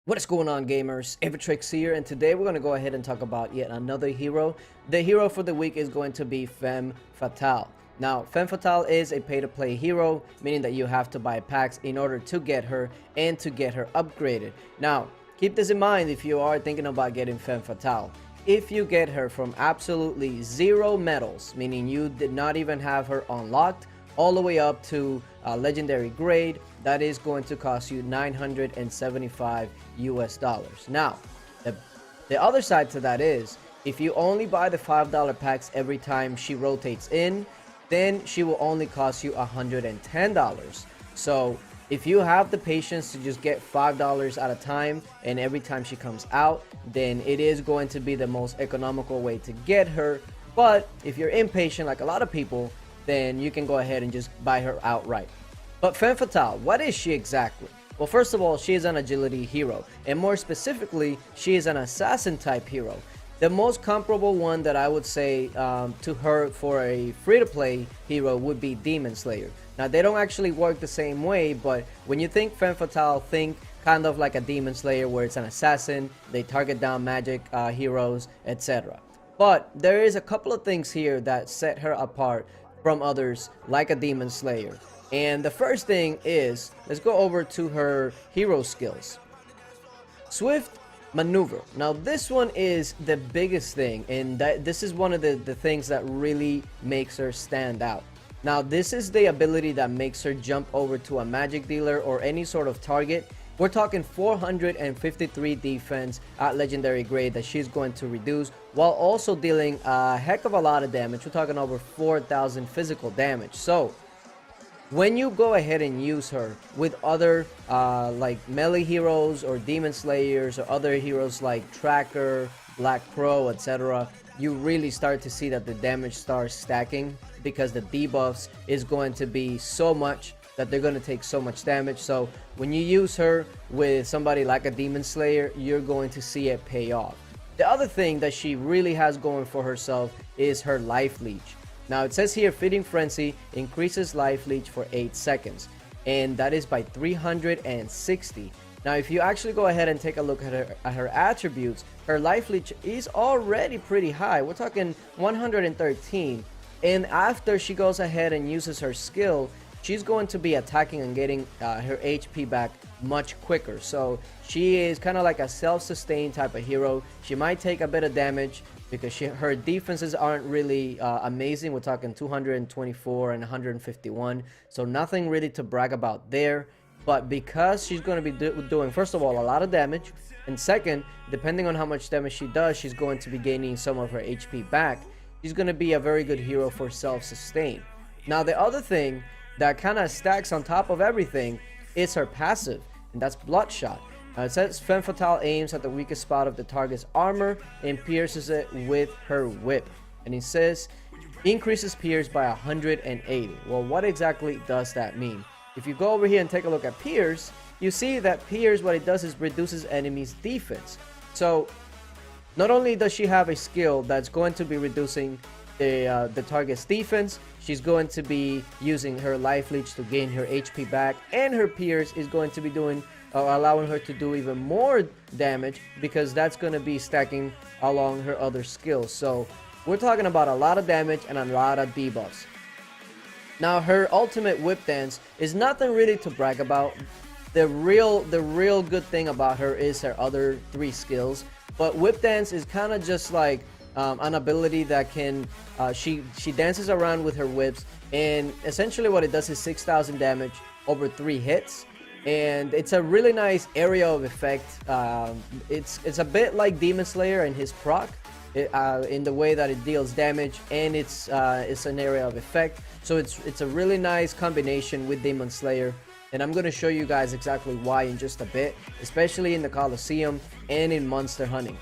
What is going on, gamers? Avitrix here, and today we're going to go ahead and talk about yet another hero. The hero for the week is going to be Femme Fatale. Now, Femme Fatale is a pay-to-play hero, meaning that you have to buy packs in order to get her and to get her upgraded. Now, keep this in mind if you are thinking about getting Femme Fatale. If you get her from absolutely 0 medals, meaning you did not even have her unlocked, all the way up to legendary grade, that is going to cost you 975 US dollars. Now, the other side to that is, if you only buy the $5 packs every time she rotates in, then she will only cost you $110. So if you have the patience to just get $5 at a time and every time she comes out, then it is going to be the most economical way to get her. But if you're impatient like a lot of people, then you can go ahead and just buy her outright. But Femme Fatale, what is she exactly? Well, first of all, she is an agility hero, and more specifically, she is an assassin type hero. The most comparable one that I would say to her for a free-to-play hero would be Demon Slayer. Now, they don't actually work the same way, but when you think Femme Fatale, think kind of like a Demon Slayer where it's an assassin, they target down magic heroes, etc. But there is a couple of things here that set her apart from others like a Demon Slayer. And the first thing is, let's go over to her hero skills. Swift maneuver. Now this one is the biggest thing, and this is one of the things that really makes her stand out. Now this is the ability that makes her jump over to a magic dealer or any sort of target. We're talking 453 defense at legendary grade that she's going to reduce, while also dealing a heck of a lot of damage. We're talking over 4,000 physical damage. So when you go ahead and use her with other like melee heroes or demon slayers or other heroes like Tracker, Black Crow, etc., you really start to see that the damage starts stacking because the debuffs is going to be so much that they're going to take so much damage. So when you use her with somebody like a Demon Slayer, you're going to see it pay off. The other thing that she really has going for herself is her life leech. Now it says here, Fitting Frenzy increases life leech for 8 seconds, and that is by 360. Now if you actually go ahead and take a look at her attributes, her life leech is already pretty high. We're talking 113, and after she goes ahead and uses her skill, she's going to be attacking and getting her HP back much quicker. So she is kind of like a self-sustained type of hero. She might take a bit of damage because her defenses aren't really amazing. We're talking 224 and 151. So nothing really to brag about there. But because she's going to be doing, first of all, a lot of damage. And second, depending on how much damage she does, she's going to be gaining some of her HP back. She's going to be a very good hero for self-sustain. Now the other thing that kind of stacks on top of everything is her passive, and that's Bloodshot. It says Femme Fatale aims at the weakest spot of the target's armor and pierces it with her whip. And it says increases pierce by 180. Well, what exactly does that mean? If you go over here and take a look at pierce, you see that pierce, what it does is reduces enemies' defense. So not only does she have a skill that's going to be reducing the target's defense, she's going to be using her life leech to gain her HP back, and her pierce is going to be doing allowing her to do even more damage because that's going to be stacking along her other skills. So we're talking about a lot of damage and a lot of debuffs. Now her ultimate whip dance is nothing really to brag about. The real good thing about her is her other 3 skills, but whip dance is kind of just like an ability that can she dances around with her whips, and essentially what it does is 6,000 damage over 3 hits, and it's a really nice area of effect. It's a bit like Demon Slayer and his proc in the way that it deals damage, and it's an area of effect. So it's a really nice combination with Demon Slayer, and I'm going to show you guys exactly why in just a bit, especially in the Coliseum and in monster hunting.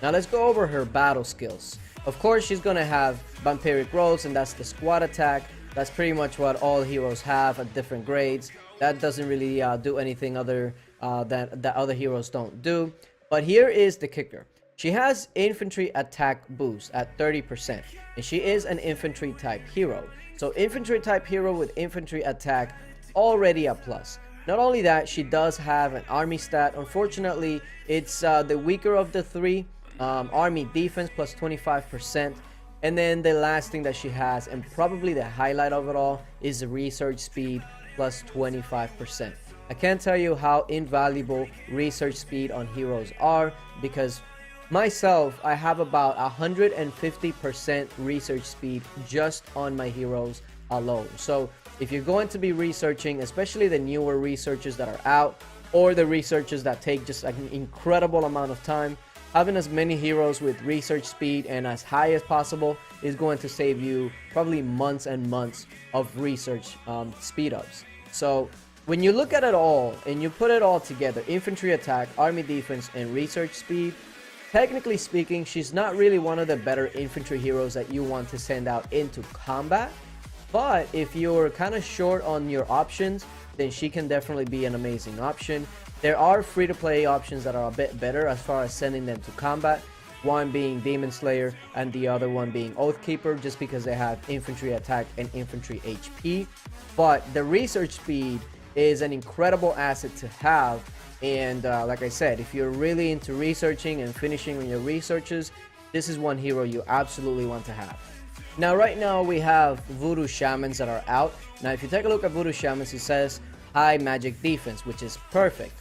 Now let's go over her battle skills. Of course, she's going to have Vampiric Rolls, and that's the squad attack. That's pretty much what all heroes have at different grades. That doesn't really do anything other that other heroes don't do. But here is the kicker. She has infantry attack boost at 30%, and she is an infantry type hero. So infantry type hero with infantry attack, already a plus. Not only that, she does have an army stat. Unfortunately, it's the weaker of the three. Army defense plus 25%. And then the last thing that she has, and probably the highlight of it all, is the research speed plus 25%. I can't tell you how invaluable research speed on heroes are, because myself, I have about 150% research speed just on my heroes alone. So if you're going to be researching, especially the newer researchers that are out, or the researchers that take just an incredible amount of time, having as many heroes with research speed and as high as possible is going to save you probably months and months of research speed ups. So when you look at it all and you put it all together, infantry attack, army defense, and research speed, technically speaking, she's not really one of the better infantry heroes that you want to send out into combat. But if you're kind of short on your options, then she can definitely be an amazing option. There are free-to-play options that are a bit better as far as sending them to combat. One being Demon Slayer and the other one being Oathkeeper, just because they have infantry attack and infantry HP. But the research speed is an incredible asset to have. And like I said, if you're really into researching and finishing on your researches, this is one hero you absolutely want to have. Now, right now we have Voodoo Shamans that are out. Now, if you take a look at Voodoo Shamans, it says high magic defense, which is perfect.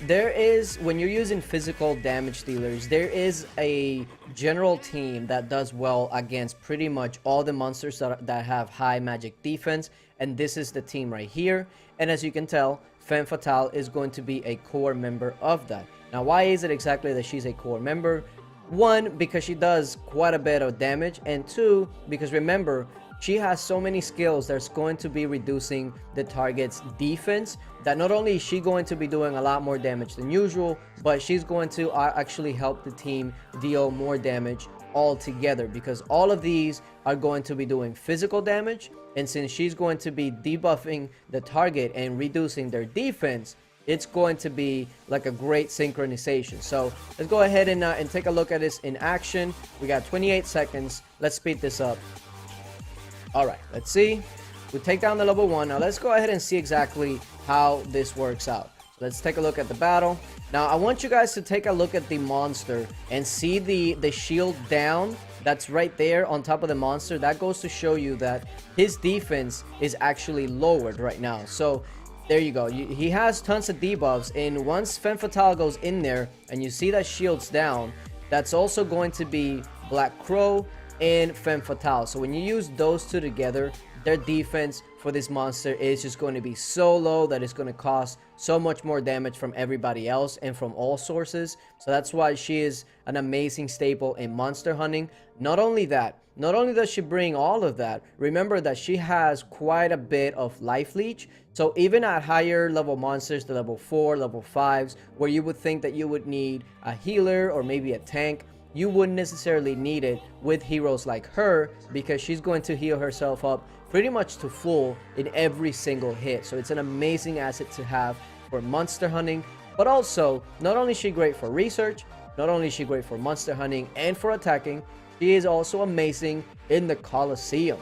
There is, when you're using physical damage dealers, there is a general team that does well against pretty much all the monsters that have high magic defense, and this is the team right here. And as you can tell, Femme Fatale is going to be a core member of that. Now, why is it exactly that she's a core member? One, because she does quite a bit of damage, and two, because remember, she has so many skills that's going to be reducing the target's defense, that not only is she going to be doing a lot more damage than usual, but she's going to actually help the team deal more damage altogether, because all of these are going to be doing physical damage, and since she's going to be debuffing the target and reducing their defense, it's going to be like a great synchronization. So let's go ahead and take a look at this in action. We got 28 seconds. Let's speed this up. All right, let's see. We take down the level 1. Now let's go ahead and see exactly how this works out. Let's take a look at the battle. Now I want you guys to take a look at the monster and see the shield down that's right there on top of the monster. That goes to show you that his defense is actually lowered right now. So there you go. He has tons of debuffs, and once Femme Fatale goes in there and you see that shield's down, that's also going to be Black Crow and Femme Fatale. So when you use those two together, their defense for this monster is just going to be so low that it's going to cost so much more damage from everybody else and from all sources. So that's why she is an amazing staple in monster hunting. Not only that, not only does she bring all of that, remember that she has quite a bit of life leech. So even at higher level monsters, the level 4, level 5s, where you would think that you would need a healer or maybe a tank, you wouldn't necessarily need it with heroes like her, because she's going to heal herself up pretty much to full in every single hit. So it's an amazing asset to have for monster hunting. But also, not only is she great for research, not only is she great for monster hunting and for attacking, she is also amazing in the Coliseum.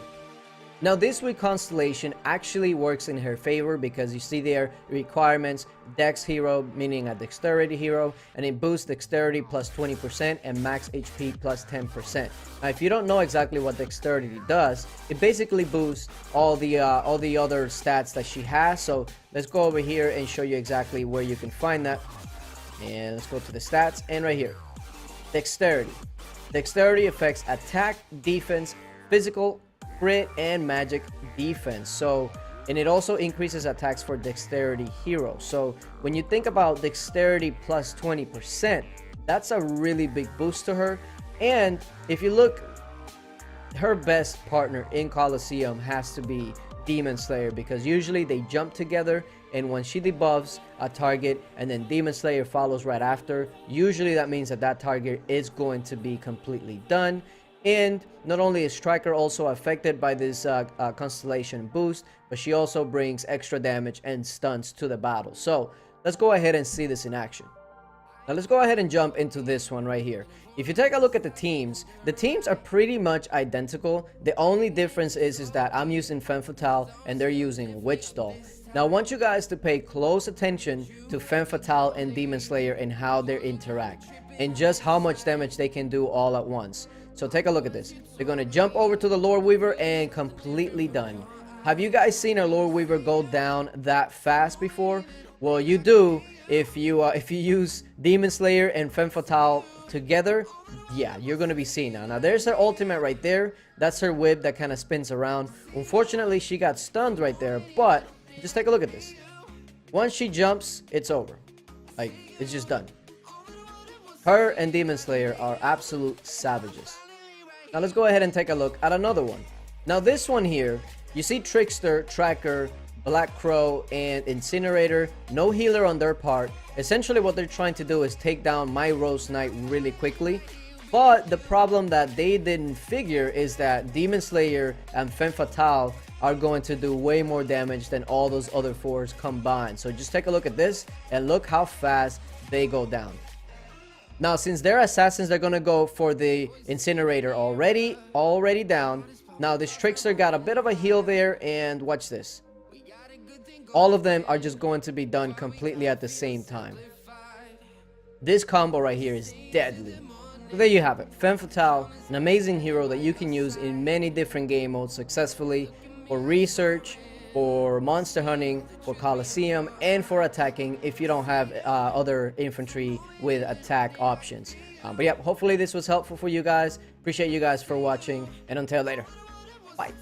Now this week Constellation actually works in her favor, because you see there requirements, Dex hero, meaning a dexterity hero, and it boosts dexterity plus 20% and max HP plus 10%. Now if you don't know exactly what dexterity does, it basically boosts all the other stats that she has. So let's go over here and show you exactly where you can find that. And let's go to the stats, and right here, dexterity. Dexterity affects attack, defense, physical, crit, and magic defense. So, and it also increases attacks for dexterity heroes. So when you think about dexterity plus 20%, that's a really big boost to her. And if you look, her best partner in Coliseum has to be Demon Slayer, because usually they jump together, and when she debuffs a target and then Demon Slayer follows right after, usually that means that that target is going to be completely done. And not only is Striker also affected by this Constellation boost, but she also brings extra damage and stuns to the battle. So let's go ahead and see this in action. Now let's go ahead and jump into this one right here. If you take a look at the teams are pretty much identical. The only difference is that I'm using Femme Fatale and they're using Witch Doll. Now I want you guys to pay close attention to Femme Fatale and Demon Slayer and how they interact, and just how much damage they can do all at once. So take a look at this. They're going to jump over to the Lord Weaver and completely done. Have you guys seen a Lord Weaver go down that fast before? Well, you do if you use Demon Slayer and Femme Fatale together. Yeah, you're going to be seeing now. Now there's her ultimate right there. That's her whip that kind of spins around. Unfortunately, she got stunned right there, but just take a look at this. Once she jumps, it's over. Like, it's just done. Her and Demon Slayer are absolute savages. Now let's go ahead and take a look at another one. Now this one here, you see Trickster, Tracker, Black Crow, and Incinerator. No healer on their part. Essentially what they're trying to do is take down my Rose Knight really quickly. But the problem that they didn't figure is that Demon Slayer and Femme Fatale are going to do way more damage than all those other fours combined. So just take a look at this and look how fast they go down. Now since they're assassins, they're gonna go for the Incinerator already down. Now this Trickster got a bit of a heal there, and watch this. All of them are just going to be done completely at the same time. This combo right here is deadly. So there you have it. Femme Fatale, an amazing hero that you can use in many different game modes successfully, for research, for monster hunting, for Coliseum, and for attacking if you don't have other infantry with attack options. But yeah, hopefully this was helpful for you guys. Appreciate you guys for watching, and until later, bye.